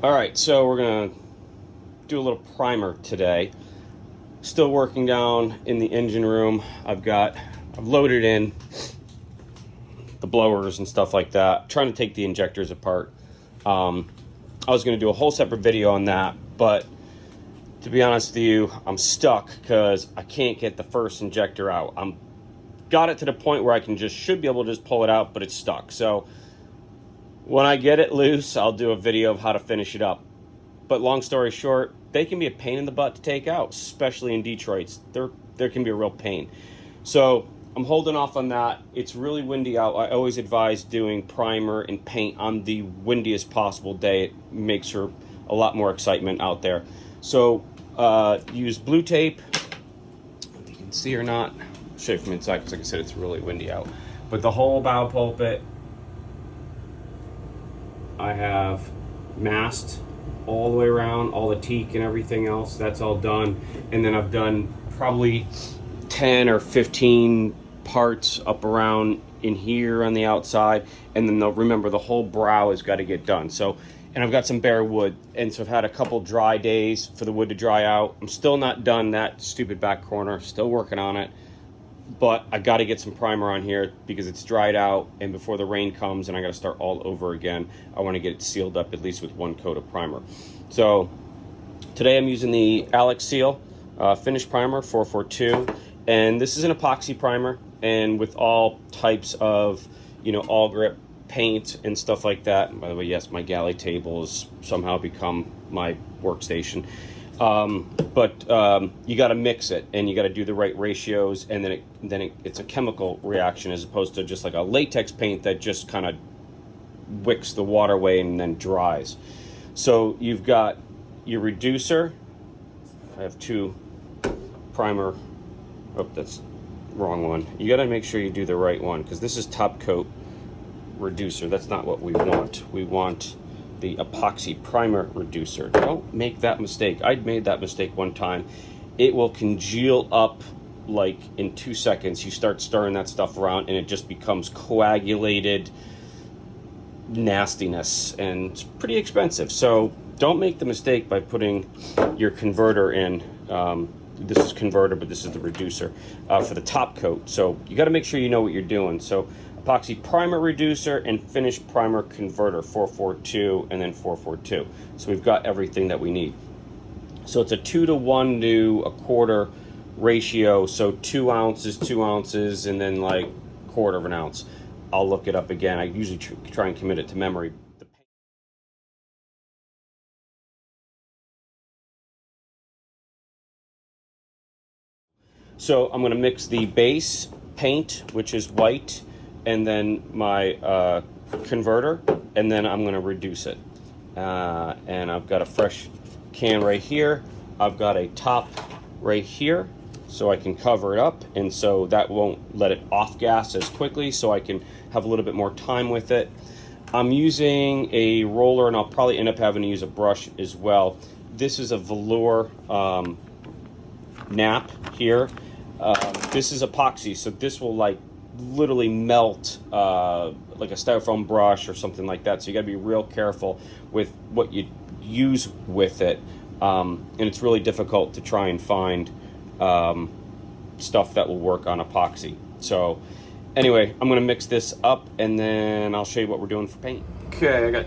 All right, so we're gonna do a little primer today. Still working down in the engine room. I've loaded in the blowers and stuff like that, trying to take the injectors apart. I was gonna do a whole separate video on that, but to be honest with you, I'm stuck because I can't get the first injector out. Got it to the point where I should be able to just pull it out, but it's stuck. So when I get it loose, I'll do a video of how to finish it up. But long story short, they can be a pain in the butt to take out, especially in Detroit. There can be a real pain. So I'm holding off on that. It's really windy out. I always advise doing primer and paint on the windiest possible day. It makes for a lot more excitement out there. So use blue tape, if you can see or not. I'll show you from inside because like I said, it's really windy out. But the whole bow pulpit, I have masked all the way around, all the teak and everything else. That's all done. And then I've done probably 10 or 15 parts up around in here on the outside. And then remember, the whole brow has got to get done. So, and I've got some bare wood. And so I've had a couple dry days for the wood to dry out. I'm still not done that stupid back corner, still working on it. But I got to get some primer on here because it's dried out, and before the rain comes and I got to start all over again, I want to get it sealed up at least with one coat of primer. So today I'm using the Alexseal finish primer 442, and this is an epoxy primer, and with all types of Awlgrip paint and stuff like that. And by the way, yes, my galley table has somehow become my workstation. But you got to mix it, and you got to do the right ratios, and then it's a chemical reaction as opposed to just like a latex paint that just kind of wicks the water away and then dries. So you've got your reducer. I have two primer. Oh, that's the wrong one. You got to make sure you do the right one because this is top coat reducer. That's not what we want. We want the epoxy primer reducer. Don't make that mistake. I'd made that mistake one time. It will congeal up like in 2 seconds. You start stirring that stuff around and it just becomes coagulated nastiness, and it's pretty expensive. So don't make the mistake by putting your converter in. This is converter, but this is the reducer for the top coat. So you got to make sure you know what you're doing. So epoxy primer reducer and finish primer converter 442 and then 442. So we've got everything that we need. So it's a 2 to 1 to a quarter ratio. So 2 ounces, and then like quarter of an ounce. I'll look it up again. I usually try and commit it to memory. So I'm going to mix the base paint, which is white, and then my converter, and then I'm going to reduce it. And I've got a fresh can right here. I've got a top right here, so I can cover it up, and so that won't let it off gas as quickly, so I can have a little bit more time with it. I'm using a roller, and I'll probably end up having to use a brush as well. This is a velour nap here. This is epoxy, so this will like literally melt like a styrofoam brush or something like that. So you got to be real careful with what you use with it, and it's really difficult to try and find stuff that will work on epoxy. So anyway, I'm going to mix this up, and then I'll show you what we're doing for paint. Okay, I got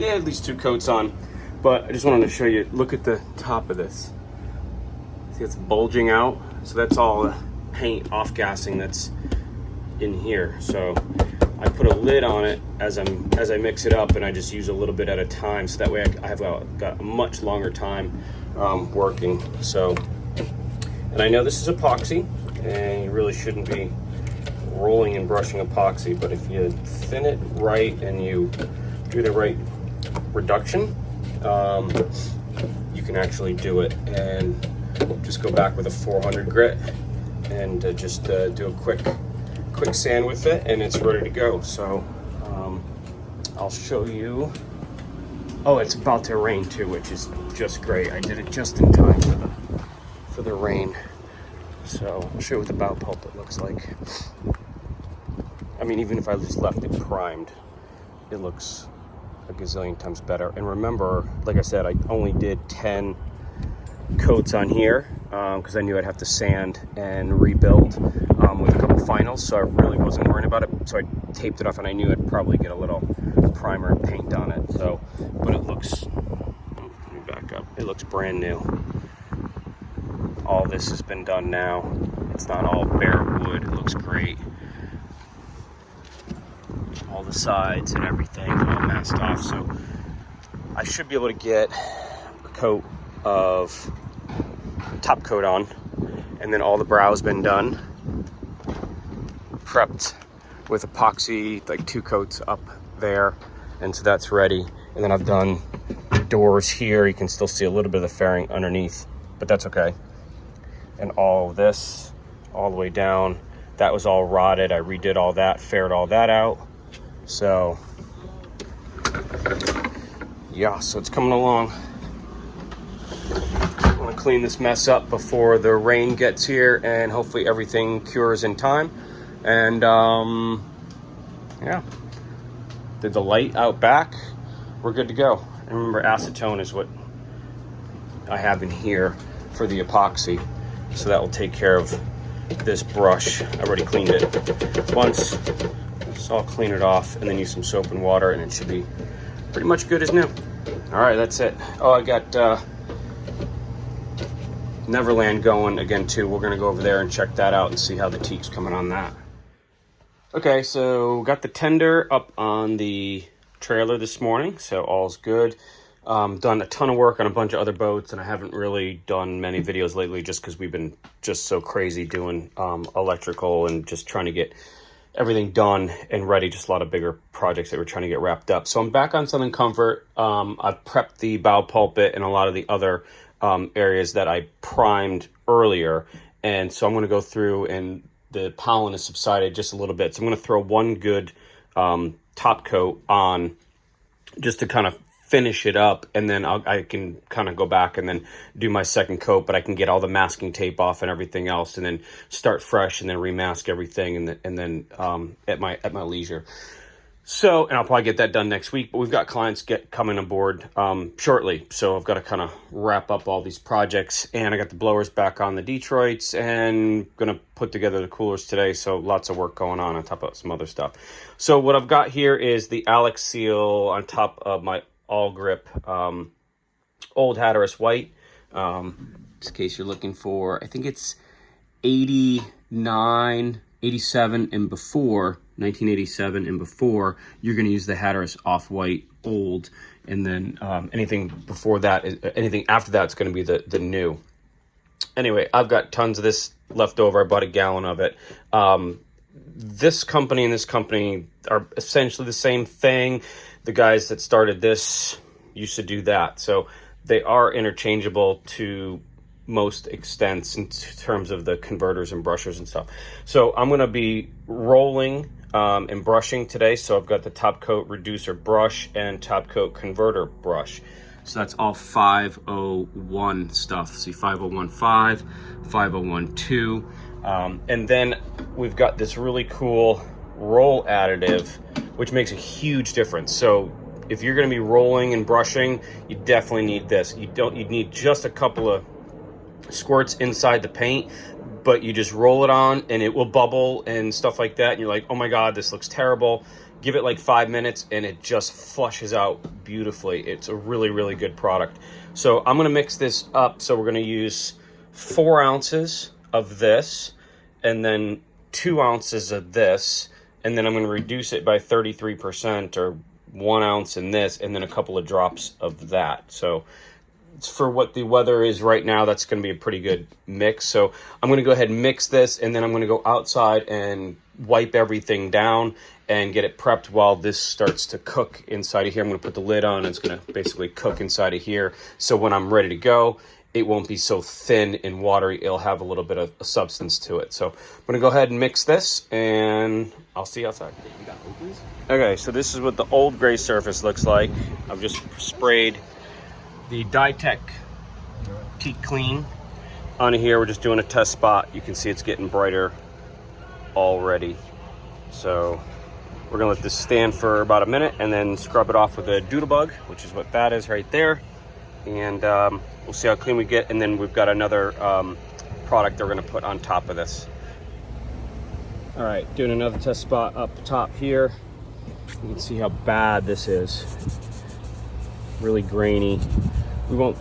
at least 2 coats on, but I just wanted to show you. Look at the top of this. See, it's bulging out. So that's all the paint off-gassing that's in here. So I put a lid on it as I mix it up, and I just use a little bit at a time, so that way I have got a much longer time working. So, and I know this is epoxy, and you really shouldn't be rolling and brushing epoxy, but if you thin it right and you do the right reduction, you can actually do it. And just go back with a 400 grit and just do a quick sand with it, and it's ready to go. So I'll show you. Oh, it's about to rain too, which is just great. I did it just in time for the rain. So I'll show you what the bow pulpit looks like. I mean, even if I just left it primed, it looks a gazillion times better. And remember, like I said, I only did 10 coats on here because I knew I'd have to sand and rebuild with a couple finals, so I really wasn't worrying about it. So I taped it off, and I knew I'd probably get a little primer and paint on it. So, but it looks, let me back up, it looks brand new. All this has been done now. It's not all bare wood. It looks great. All the sides and everything all masked off, so I should be able to get a coat of top coat on, and then all the brow's been done, prepped with epoxy, like 2 coats up there, and so that's ready. And then I've done the doors here. You can still see a little bit of the fairing underneath, but that's okay. And all of this all the way down, that was all rotted. I redid all that, faired all that out. So yeah, so it's coming along. I'm gonna clean this mess up before the rain gets here, and hopefully everything cures in time. And yeah, did the light out back, we're good to go. And remember, acetone is what I have in here for the epoxy, so that will take care of this brush. I already cleaned it once, so I'll clean it off and then use some soap and water, and it should be pretty much good as new. All right, that's it. Oh, I got Neverland going again too. We're gonna go over there and check that out and see how the teak's coming on that. Okay, so got the tender up on the trailer this morning, so all's good. Done a ton of work on a bunch of other boats, and I haven't really done many videos lately just because we've been just so crazy doing electrical and just trying to get everything done and ready. Just a lot of bigger projects that we're trying to get wrapped up. So I'm back on Southern Comfort. I've prepped the bow pulpit and a lot of the other areas that I primed earlier, and so I'm going to go through, and the pollen has subsided just a little bit, so I'm going to throw one good top coat on just to kind of finish it up, and then I can kind of go back and then do my second coat, but I can get all the masking tape off and everything else, and then start fresh and then remask everything, and then at my leisure. So, and I'll probably get that done next week, but we've got clients coming aboard shortly. So I've got to kind of wrap up all these projects, and I got the blowers back on the Detroits, and going to put together the coolers today. So lots of work going on top of some other stuff. So what I've got here is the Alexseal on top of my Awlgrip Old Hatteras White. Just in case you're looking for, I think it's 89, 87 and before, 1987 and before, you're going to use the Hatteras Off-White Old, and then anything before that, anything after that is going to be the new. Anyway, I've got tons of this left over. I bought a gallon of it. This company and this company are essentially the same thing. The guys that started this used to do that. So they are interchangeable to most extents in terms of the converters and brushers and stuff. So I'm going to be rolling and brushing today. So I've got the top coat reducer brush and top coat converter brush. So that's all 501 stuff. See, 5015, 5012. And then we've got this really cool roll additive, which makes a huge difference. So if you're going to be rolling and brushing, you definitely need this. You need just a couple of squirts inside the paint, but you just roll it on and it will bubble and stuff like that, and you're like, oh my god, this looks terrible. Give it like 5 minutes and it just flushes out beautifully. It's a really, really good product. So I'm going to mix this up. So we're going to use 4 ounces of this, and then 2 ounces of this, and then I'm going to reduce it by 33%, or 1 ounce in this, and then a couple of drops of that. So it's for what the weather is right now, that's going to be a pretty good mix. So I'm going to go ahead and mix this, and then I'm going to go outside and wipe everything down and get it prepped while this starts to cook inside of here. I'm going to put the lid on, and it's going to basically cook inside of here. So when I'm ready to go, it won't be so thin and watery. It'll have a little bit of a substance to it. So I'm going to go ahead and mix this, and I'll see you outside. Okay, so this is what the old gray surface looks like. I've just sprayed the Ditec Teak Clean on here. We're just doing a test spot. You can see it's getting brighter already. So We're gonna let this stand for about a minute and then scrub it off with a doodlebug, which is what that is right there. And we'll see how clean we get. And then we've got another product that we're gonna put on top of this. All right, doing another test spot up top here. You can see how bad this is. Really grainy. We won't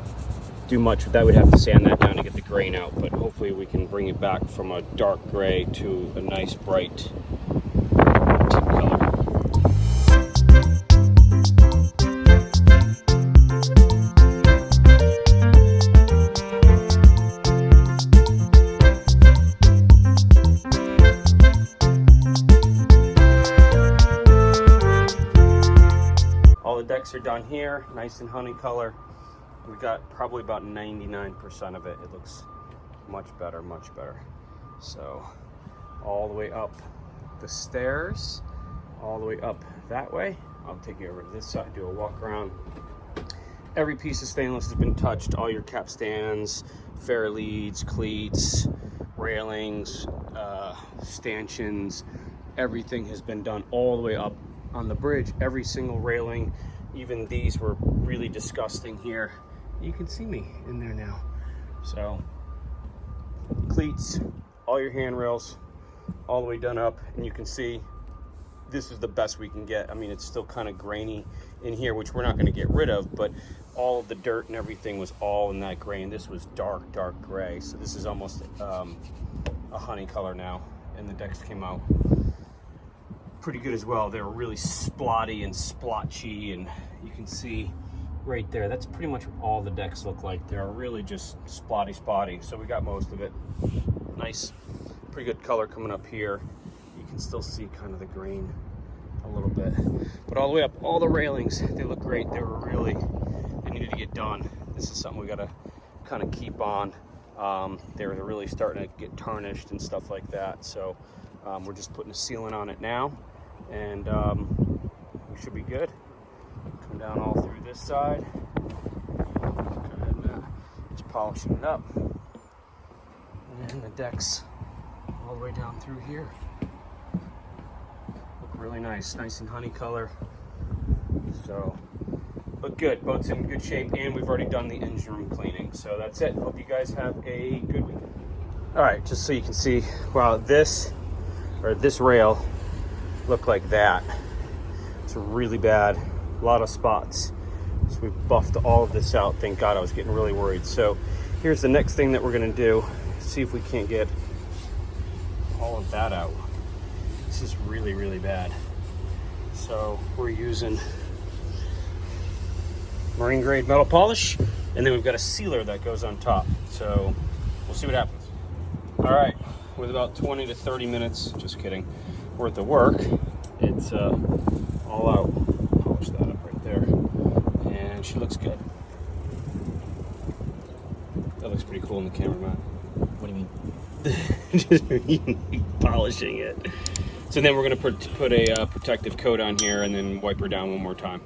do much with that. We'd have to sand that down to get the grain out, but hopefully we can bring it back from a dark gray to a nice bright teak color. All the decks are done here, nice and honey color. We got probably about 99% of it. It looks much better, much better. So all the way up the stairs, all the way up that way. I'll take you over to this side, do a walk around. Every piece of stainless has been touched. All your capstans, fair leads, cleats, railings, stanchions, everything has been done all the way up on the bridge. Every single railing, even these were really disgusting here. You can see me in there now. So cleats, all your handrails, all the way done up, and you can see this is the best we can get. I mean, it's still kind of grainy in here, which we're not going to get rid of, but all of the dirt and everything was all in that gray, and this was dark gray. So this is almost a honey color now, and the decks came out pretty good as well. They were really splotty and splotchy, and you can see right there, that's pretty much what all the decks look like. They're really just spotty. So we got most of it. Nice, pretty good color coming up here. You can still see kind of the grain a little bit, but all the way up, all the railings, they look great. They needed to get done. This is something we gotta kind of keep on. They were really starting to get tarnished and stuff like that. So we're just putting a sealant on it now, and we should be good. Come down all through this side, and just polishing it up, and the decks all the way down through here look really nice and honey color. So look good. Boat's in good shape, and we've already done the engine room cleaning. So that's it. Hope you guys have a good week. All right, just so you can see, wow, this rail looked like that. It's really bad. A lot of spots. So we've buffed all of this out. Thank God, I was getting really worried. So here's the next thing that we're gonna do. See if we can't get all of that out. This is really bad. So we're using marine grade metal polish, and then we've got a sealer that goes on top. So we'll see what happens. All right, with about 20 to 30 minutes, just kidding, worth of work, it's all out. Polish that up right there, and she looks good. That looks pretty cool in the camera, Matt. What do you mean? Just polishing it. So then we're gonna put a protective coat on here and then wipe her down one more time.